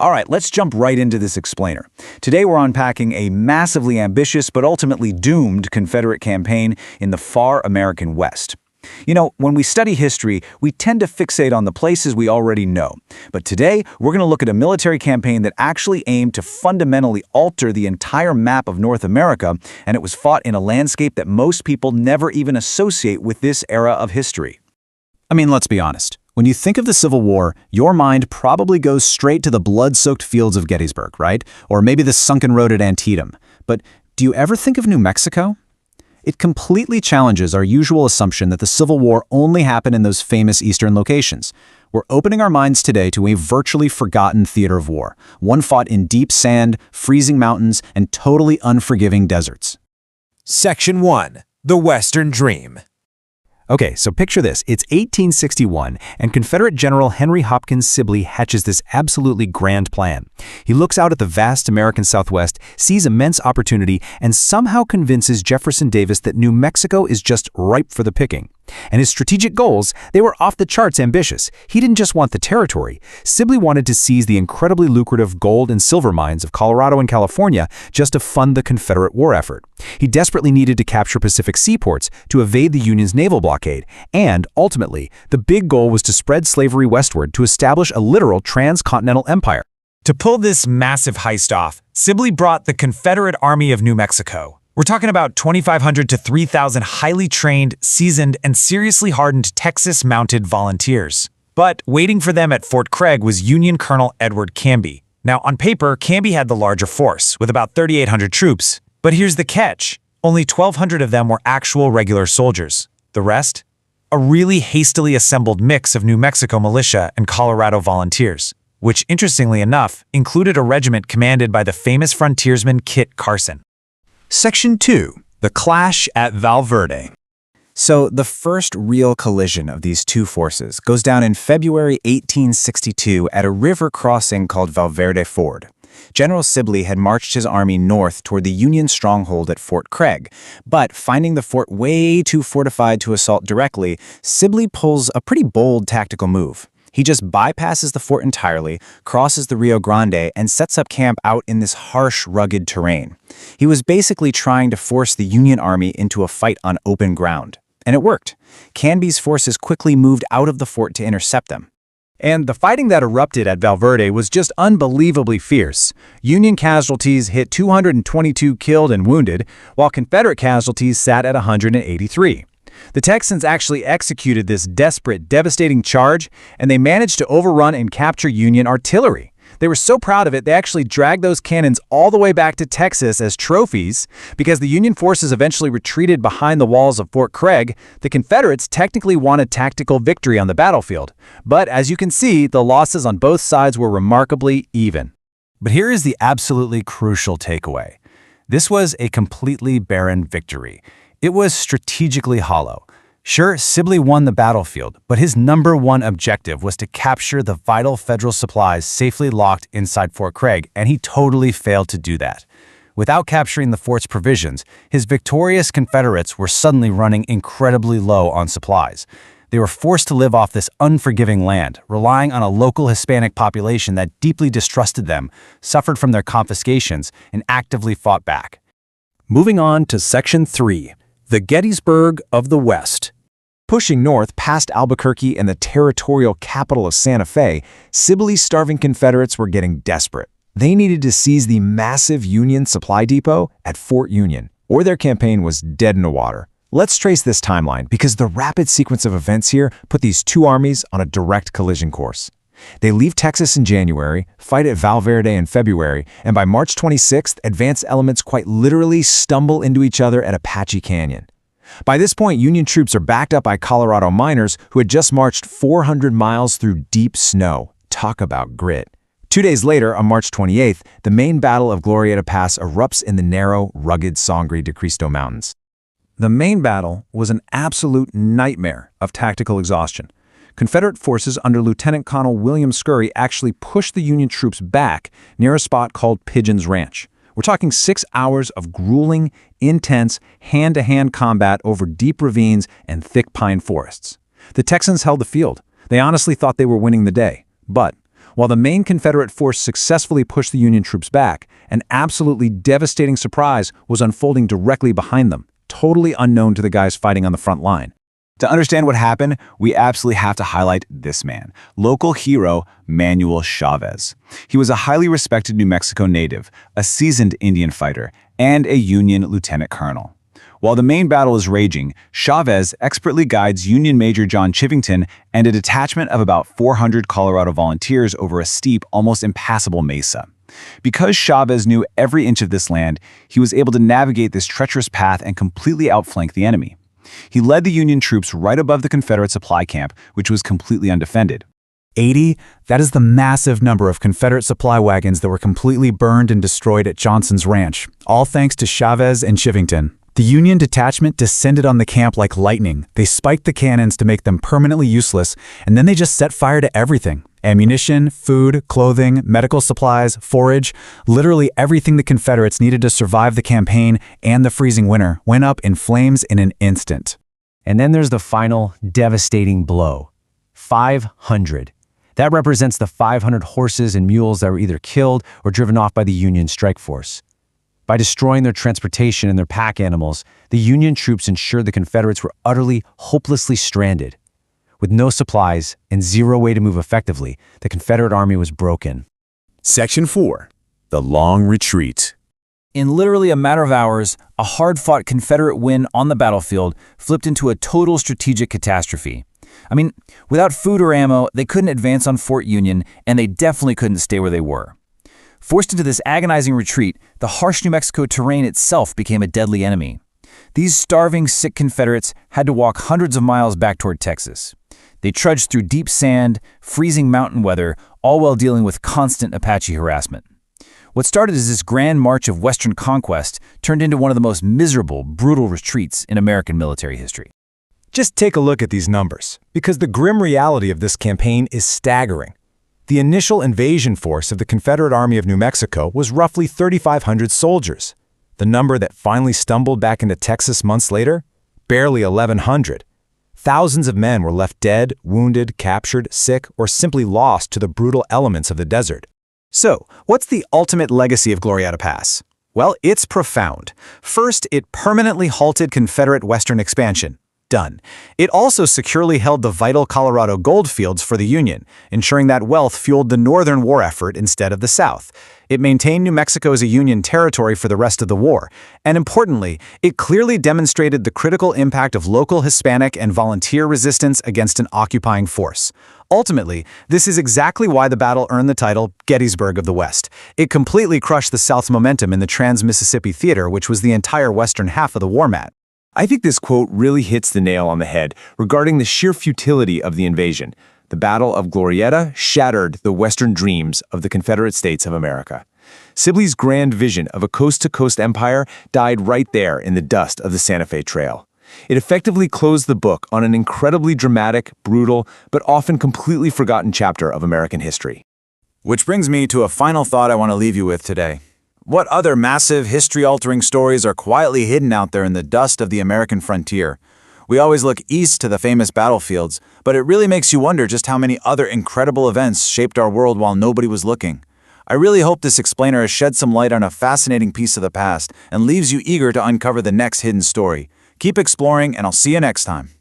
All right, let's jump right into this explainer. Today we're unpacking a massively ambitious but ultimately doomed Confederate campaign in the far American West. You know, when we study history, we tend to fixate on the places we already know. But today, we're going to look at a military campaign that actually aimed to fundamentally alter the entire map of North America, and it was fought in a landscape that most people never even associate with this era of history. I mean, let's be honest. When you think of the Civil War, your mind probably goes straight to the blood-soaked fields of Gettysburg, right? Or maybe the sunken road at Antietam. But do you ever think of New Mexico? It completely challenges our usual assumption that the Civil War only happened in those famous eastern locations. We're opening our minds today to a virtually forgotten theater of war, one fought in deep sand, freezing mountains, and totally unforgiving deserts. Section 1. The Western Dream. Okay, so picture this. It's 1861, and Confederate General Henry Hopkins Sibley hatches this absolutely grand plan. He looks out at the vast American Southwest, sees immense opportunity, and somehow convinces Jefferson Davis that New Mexico is just ripe for the picking. And his strategic goals, they were off the charts ambitious. He didn't just want the territory. Sibley wanted to seize the incredibly lucrative gold and silver mines of Colorado and California just to fund the Confederate war effort. He desperately needed to capture Pacific seaports to evade the Union's naval blockade. And, ultimately, the big goal was to spread slavery westward to establish a literal transcontinental empire. To pull this massive heist off, Sibley brought the Confederate Army of New Mexico. We're talking about 2,500 to 3,000 highly trained, seasoned, and seriously hardened Texas-mounted volunteers. But waiting for them at Fort Craig was Union Colonel Edward Canby. Now, on paper, Canby had the larger force, with about 3,800 troops. But here's the catch. Only 1,200 of them were actual regular soldiers. The rest? A really hastily assembled mix of New Mexico militia and Colorado volunteers, which, interestingly enough, included a regiment commanded by the famous frontiersman Kit Carson. Section 2. The Clash at Valverde. So the first real collision of these two forces goes down in February 1862 at a river crossing called Valverde Ford. General Sibley had marched his army north toward the Union stronghold at Fort Craig, but finding the fort way too fortified to assault directly, Sibley pulls a pretty bold tactical move. He just bypasses the fort entirely, crosses the Rio Grande, and sets up camp out in this harsh, rugged terrain. He was basically trying to force the Union Army into a fight on open ground. And it worked. Canby's forces quickly moved out of the fort to intercept them. And the fighting that erupted at Valverde was just unbelievably fierce. Union casualties hit 222 killed and wounded, while Confederate casualties sat at 183. The Texans actually executed this desperate, devastating charge, and they managed to overrun and capture Union artillery. They were so proud of it, they actually dragged those cannons all the way back to Texas as trophies. Because the Union forces eventually retreated behind the walls of Fort Craig, the Confederates technically won a tactical victory on the battlefield. But as you can see, the losses on both sides were remarkably even. But here is the absolutely crucial takeaway. This was a completely barren victory. It was strategically hollow. Sure, Sibley won the battlefield, but his number one objective was to capture the vital federal supplies safely locked inside Fort Craig, and he totally failed to do that. Without capturing the fort's provisions, his victorious Confederates were suddenly running incredibly low on supplies. They were forced to live off this unforgiving land, relying on a local Hispanic population that deeply distrusted them, suffered from their confiscations, and actively fought back. Moving on to Section 3. The Gettysburg of the West. Pushing north past Albuquerque and the territorial capital of Santa Fe, Sibley's starving Confederates were getting desperate. They needed to seize the massive Union supply depot at Fort Union, or their campaign was dead in the water. Let's trace this timeline because the rapid sequence of events here put these two armies on a direct collision course. They leave Texas in January, fight at Valverde in February, and by March 26th, advance elements quite literally stumble into each other at Apache Canyon. By this point, Union troops are backed up by Colorado miners who had just marched 400 miles through deep snow. Talk about grit. 2 days later, on March 28th, the main Battle of Glorieta Pass erupts in the narrow, rugged Sangre de Cristo Mountains. The main battle was an absolute nightmare of tactical exhaustion. Confederate forces under Lieutenant Colonel William Scurry actually pushed the Union troops back near a spot called Pigeon's Ranch. We're talking 6 hours of grueling, intense, hand-to-hand combat over deep ravines and thick pine forests. The Texans held the field. They honestly thought they were winning the day. But While the main Confederate force successfully pushed the Union troops back, an absolutely devastating surprise was unfolding directly behind them, totally unknown to the guys fighting on the front line. To understand what happened, we absolutely have to highlight this man, local hero Manuel Chavez. He was a highly respected New Mexico native, a seasoned Indian fighter, and a Union lieutenant colonel. While the main battle is raging, Chavez expertly guides Union Major John Chivington and a detachment of about 400 Colorado volunteers over a steep, almost impassable mesa. Because Chavez knew every inch of this land, he was able to navigate this treacherous path and completely outflank the enemy. He led the Union troops right above the Confederate supply camp, which was completely undefended. 80, that is the massive number of Confederate supply wagons that were completely burned and destroyed at Johnson's ranch, all thanks to Chavez and Chivington. The Union detachment descended on the camp like lightning. They spiked the cannons to make them permanently useless, and then they just set fire to everything. Ammunition, food, clothing, medical supplies, forage, literally everything the Confederates needed to survive the campaign and the freezing winter went up in flames in an instant. And then there's the final devastating blow. 500. That represents the 500 horses and mules that were either killed or driven off by the Union strike force. By destroying their transportation and their pack animals, the Union troops ensured the Confederates were utterly, hopelessly stranded. With no supplies and zero way to move effectively, the Confederate Army was broken. Section 4. The Long Retreat. In literally a matter of hours, a hard-fought Confederate win on the battlefield flipped into a total strategic catastrophe. I mean, without food or ammo, they couldn't advance on Fort Union, and they definitely couldn't stay where they were. Forced into this agonizing retreat, the harsh New Mexico terrain itself became a deadly enemy. These starving, sick Confederates had to walk hundreds of miles back toward Texas. They trudged through deep sand, freezing mountain weather, all while dealing with constant Apache harassment. What started as this grand march of Western conquest turned into one of the most miserable, brutal retreats in American military history. Just take a look at these numbers, because the grim reality of this campaign is staggering. The initial invasion force of the Confederate Army of New Mexico was roughly 3,500 soldiers. The number that finally stumbled back into Texas months later? Barely 1,100. Thousands of men were left dead, wounded, captured, sick, or simply lost to the brutal elements of the desert. So, what's the ultimate legacy of Glorieta Pass? Well, it's profound. First, it permanently halted Confederate Western expansion. Done. It also securely held the vital Colorado gold fields for the Union, ensuring that wealth fueled the Northern war effort instead of the South. It maintained New Mexico as a Union territory for the rest of the war. And importantly, it clearly demonstrated the critical impact of local Hispanic and volunteer resistance against an occupying force. Ultimately, this is exactly why the battle earned the title Gettysburg of the West. It completely crushed the South's momentum in the Trans-Mississippi Theater, which was the entire western half of the war mat. I think this quote really hits the nail on the head regarding the sheer futility of the invasion. The Battle of Glorieta shattered the Western dreams of the Confederate States of America. Sibley's grand vision of a coast-to-coast empire died right there in the dust of the Santa Fe Trail. It effectively closed the book on an incredibly dramatic, brutal, but often completely forgotten chapter of American history. Which brings me to a final thought I want to leave you with today. What other massive, history-altering stories are quietly hidden out there in the dust of the American frontier? We always look east to the famous battlefields, but it really makes you wonder just how many other incredible events shaped our world while nobody was looking. I really hope this explainer has shed some light on a fascinating piece of the past and leaves you eager to uncover the next hidden story. Keep exploring, and I'll see you next time.